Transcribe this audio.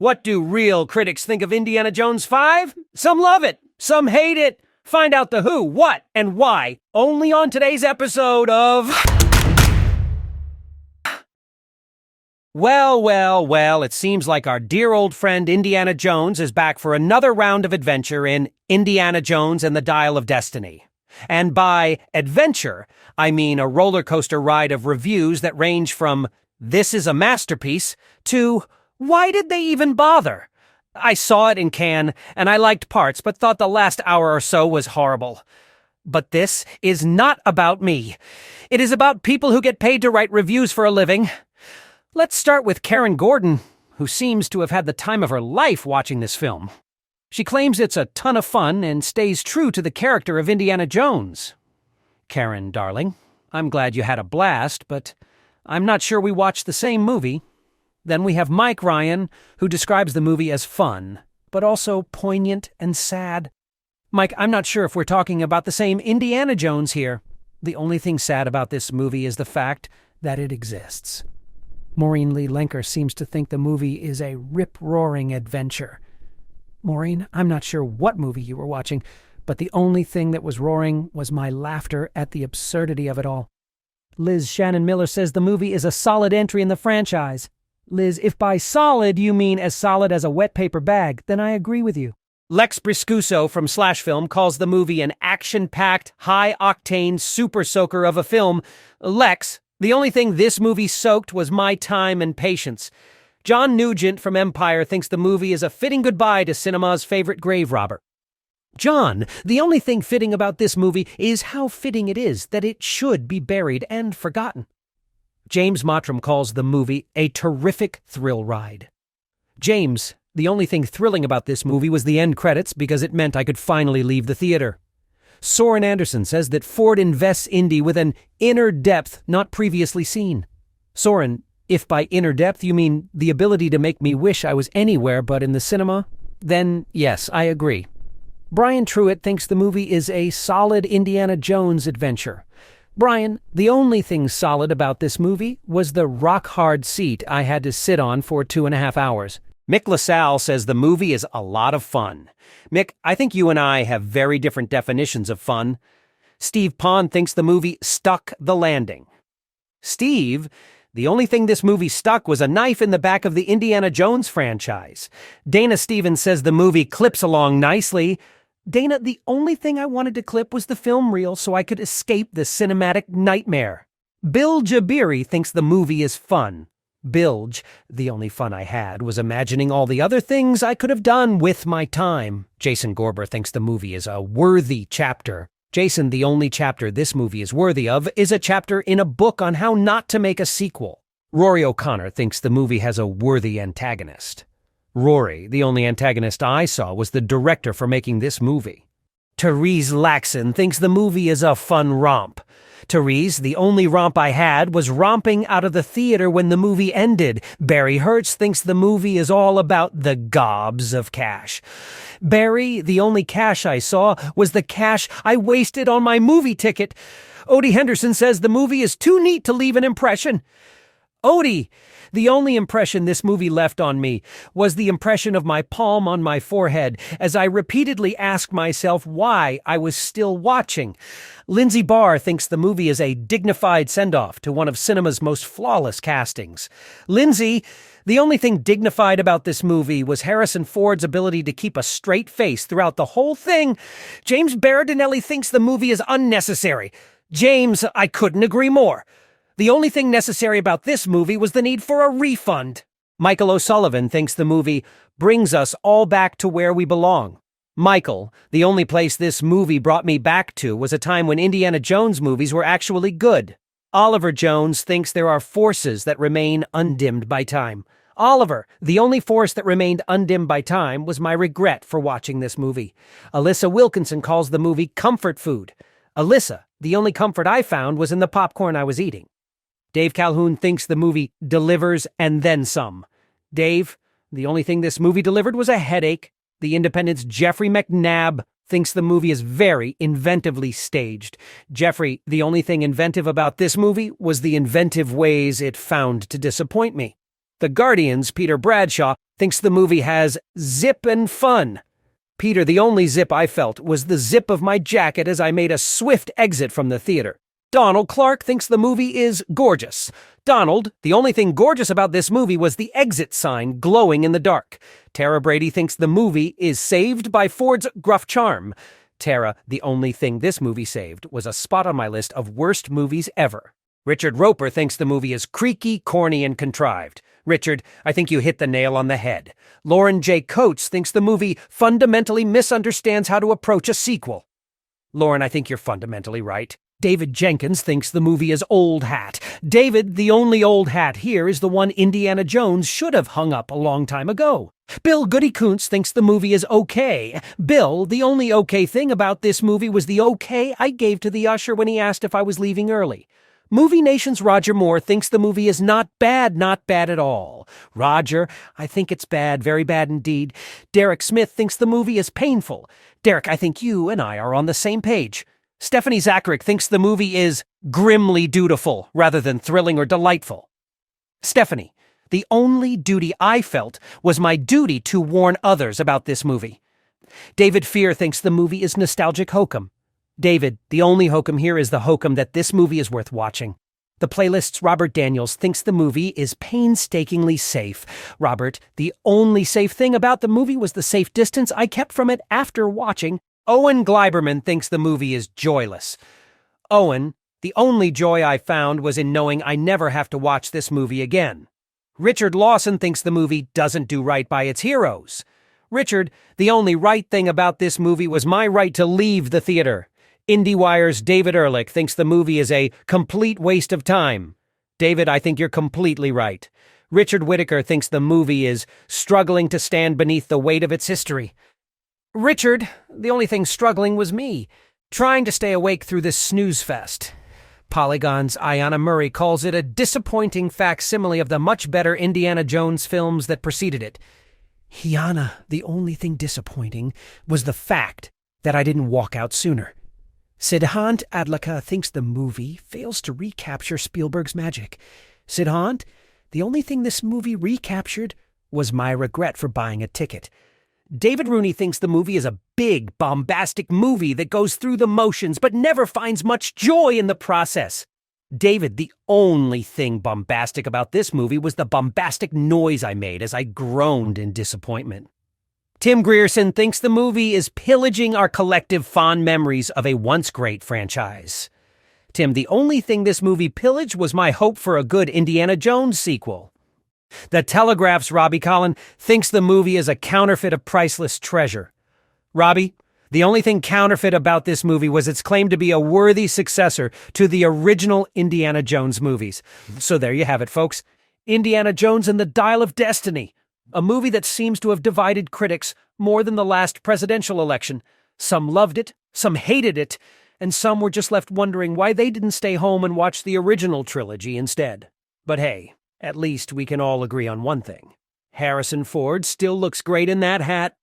What do real critics think of Indiana Jones 5? Some love it, some hate it. Find out the who, what, and why only on today's episode of... Well, it seems like our dear old friend Indiana Jones is back for another round of adventure in Indiana Jones and the Dial of Destiny. And by adventure, I mean a roller coaster ride of reviews that range from "this is a masterpiece" to "why did they even bother?" I saw it in Cannes, and I liked parts, but thought the last hour or so was horrible. But this is not about me. It is about people who get paid to write reviews for a living. Let's start with Karen Gordon, who seems to have had the time of her life watching this film. She claims it's a ton of fun and stays true to the character of Indiana Jones. Karen, darling, I'm glad you had a blast, but I'm not sure we watched the same movie. Then we have Mike Ryan, who describes the movie as fun, but also poignant and sad. Mike, I'm not sure if we're talking about the same Indiana Jones here. The only thing sad about this movie is the fact that it exists. Maureen Lee Lenker seems to think the movie is a rip-roaring adventure. Maureen, I'm not sure what movie you were watching, but the only thing that was roaring was my laughter at the absurdity of it all. Liz Shannon Miller says the movie is a solid entry in the franchise. Liz, if by solid you mean as solid as a wet paper bag, then I agree with you. Lex Briscuso from Slash Film calls the movie an action-packed, high-octane super soaker of a film. Lex, the only thing this movie soaked was my time and patience. John Nugent from Empire thinks the movie is a fitting goodbye to cinema's favorite grave robber. John, the only thing fitting about this movie is how fitting it is that it should be buried and forgotten. James Mottram calls the movie a terrific thrill ride. James, the only thing thrilling about this movie was the end credits because it meant I could finally leave the theater. Soren Anderson says that Ford invests Indy with an inner depth not previously seen. Soren, if by inner depth you mean the ability to make me wish I was anywhere but in the cinema, then yes, I agree. Brian Truitt thinks the movie is a solid Indiana Jones adventure. Brian, the only thing solid about this movie was the rock-hard seat I had to sit on for 2.5 hours. Mick LaSalle says the movie is a lot of fun. Mick, I think you and I have very different definitions of fun. Steve Pond thinks the movie stuck the landing. Steve, the only thing this movie stuck was a knife in the back of the Indiana Jones franchise. Dana Stevens says the movie clips along nicely. Dana, the only thing I wanted to clip was the film reel so I could escape the cinematic nightmare. Bill Jabiri thinks the movie is fun. Bilge, the only fun I had was imagining all the other things I could have done with my time. Jason Gorber thinks the movie is a worthy chapter. Jason, the only chapter this movie is worthy of is a chapter in a book on how not to make a sequel. Rory O'Connor thinks the movie has a worthy antagonist. Rory, the only antagonist I saw was the director for making this movie. Therese Laxon thinks the movie is a fun romp. Therese, the only romp I had was romping out of the theater when the movie ended. Barry Hertz thinks the movie is all about the gobs of cash. Barry, the only cash I saw was the cash I wasted on my movie ticket. Odie Henderson says the movie is too neat to leave an impression. Odie, the only impression this movie left on me was the impression of my palm on my forehead as I repeatedly asked myself why I was still watching. Lindsay Barr thinks the movie is a dignified send-off to one of cinema's most flawless castings. Lindsay, the only thing dignified about this movie was Harrison Ford's ability to keep a straight face throughout the whole thing. James Berardinelli thinks the movie is unnecessary. James, I couldn't agree more. The only thing necessary about this movie was the need for a refund. Michael O'Sullivan thinks the movie brings us all back to where we belong. Michael, the only place this movie brought me back to was a time when Indiana Jones movies were actually good. Oliver Jones thinks there are forces that remain undimmed by time. Oliver, the only force that remained undimmed by time was my regret for watching this movie. Alyssa Wilkinson calls the movie comfort food. Alyssa, the only comfort I found was in the popcorn I was eating. Dave Calhoun thinks the movie delivers and then some. Dave, the only thing this movie delivered was a headache. The Independent's Jeffrey McNabb thinks the movie is very inventively staged. Jeffrey, the only thing inventive about this movie was the inventive ways it found to disappoint me. The Guardian's Peter Bradshaw thinks the movie has zip and fun. Peter, the only zip I felt was the zip of my jacket as I made a swift exit from the theater. Donald Clark thinks the movie is gorgeous. Donald, the only thing gorgeous about this movie was the exit sign glowing in the dark. Tara Brady thinks the movie is saved by Ford's gruff charm. Tara, the only thing this movie saved was a spot on my list of worst movies ever. Richard Roper thinks the movie is creaky, corny, and contrived. Richard, I think you hit the nail on the head. Lauren J. Coates thinks the movie fundamentally misunderstands how to approach a sequel. Lauren, I think you're fundamentally right. David Jenkins thinks the movie is old hat. David, the only old hat here is the one Indiana Jones should have hung up a long time ago. Bill Goody Koontz thinks the movie is okay. Bill, the only okay thing about this movie was the okay I gave to the usher when he asked if I was leaving early. Movie Nation's Roger Moore thinks the movie is not bad at all. Roger, I think it's bad, very bad indeed. Derek Smith thinks the movie is painful. Derek, I think you and I are on the same page. Stephanie Zacharick thinks the movie is grimly dutiful rather than thrilling or delightful. Stephanie, the only duty I felt was my duty to warn others about this movie. David Fear thinks the movie is nostalgic hokum. David, the only hokum here is the hokum that this movie is worth watching. The playlist's Robert Daniels thinks the movie is painstakingly safe. Robert, the only safe thing about the movie was the safe distance I kept from it after watching. Owen Gleiberman thinks the movie is joyless. Owen, the only joy I found was in knowing I never have to watch this movie again. Richard Lawson thinks the movie doesn't do right by its heroes. Richard, the only right thing about this movie was my right to leave the theater. IndieWire's David Ehrlich thinks the movie is a complete waste of time. David, I think you're completely right. Richard Whittaker thinks the movie is struggling to stand beneath the weight of its history. Richard, the only thing struggling was me, trying to stay awake through this snooze fest. Polygon's Ayanna Murray calls it a disappointing facsimile of the much better Indiana Jones films that preceded it. Hiana, the only thing disappointing was the fact that I didn't walk out sooner. Siddhant Adlaka thinks the movie fails to recapture Spielberg's magic. Siddhant, the only thing this movie recaptured was my regret for buying a ticket. David Rooney thinks the movie is a big, bombastic movie that goes through the motions but never finds much joy in the process. David, the only thing bombastic about this movie was the bombastic noise I made as I groaned in disappointment. Tim Grierson thinks the movie is pillaging our collective fond memories of a once great franchise. Tim, the only thing this movie pillaged was my hope for a good Indiana Jones sequel. The Telegraph's Robbie Collin thinks the movie is a counterfeit of priceless treasure. Robbie, the only thing counterfeit about this movie was its claim to be a worthy successor to the original Indiana Jones movies. So there you have it, folks. Indiana Jones and the Dial of Destiny. A movie that seems to have divided critics more than the last presidential election. Some loved it, some hated it, and some were just left wondering why they didn't stay home and watch the original trilogy instead. But hey, at least we can all agree on one thing. Harrison Ford still looks great in that hat.